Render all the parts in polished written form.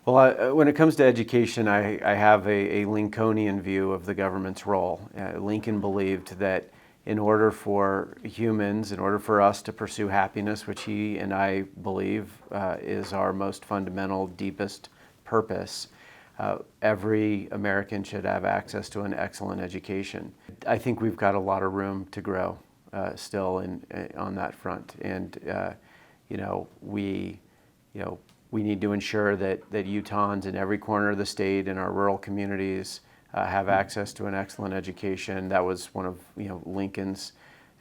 Well, when it comes to education, I have a Lincolnian view of the government's role. Lincoln believed that in order for humans, in order for us to pursue happiness, which he and I believe is our most fundamental, deepest purpose, every American should have access to an excellent education. I think we've got a lot of room to grow still on that front, and you know, we you know, we need to ensure that Utahns in every corner of the state and our rural communities have access to an excellent education. That was one of Lincoln's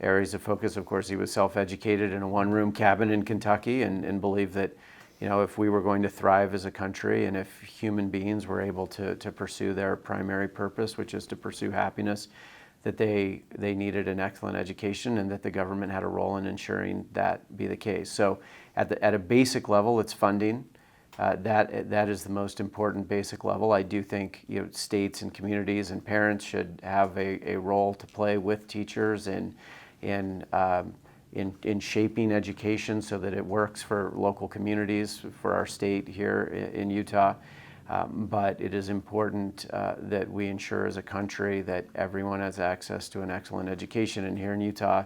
areas of focus. Of course, he was self-educated in a one-room cabin in Kentucky and believed that if we were going to thrive as a country and if human beings were able to pursue their primary purpose, which is to pursue happiness, that they needed an excellent education and that the government had a role in ensuring that be the case. So at a basic level, it's funding. That is the most important basic level. I do think states and communities and parents should have a role to play with teachers in shaping education so that it works for local communities, for our state here in Utah. But it is important that we ensure as a country that everyone has access to an excellent education. And here in Utah,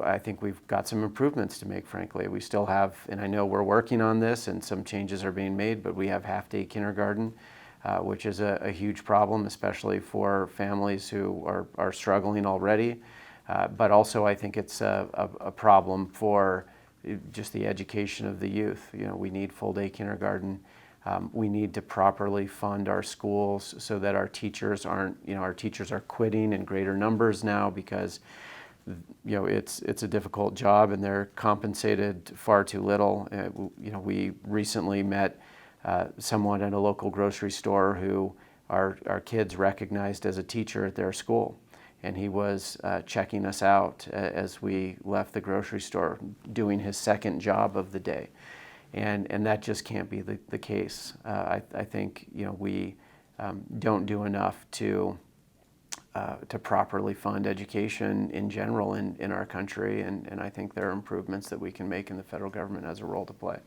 I think we've got some improvements to make, frankly. We still have, and I know we're working on this and some changes are being made, but we have half-day kindergarten, which is a huge problem, especially for families who are struggling already. But also I think it's a problem for just the education of the youth. We need full-day kindergarten. We need to properly fund our schools so that our teachers aren't, our teachers are quitting in greater numbers now because it's a difficult job and they're compensated far too little. We recently met someone at a local grocery store who our kids recognized as a teacher at their school. And he was checking us out as we left the grocery store, doing his second job of the day. And that just can't be the case. I think we don't do enough to properly fund education in general in our country, and I think there are improvements that we can make and the federal government has a role to play.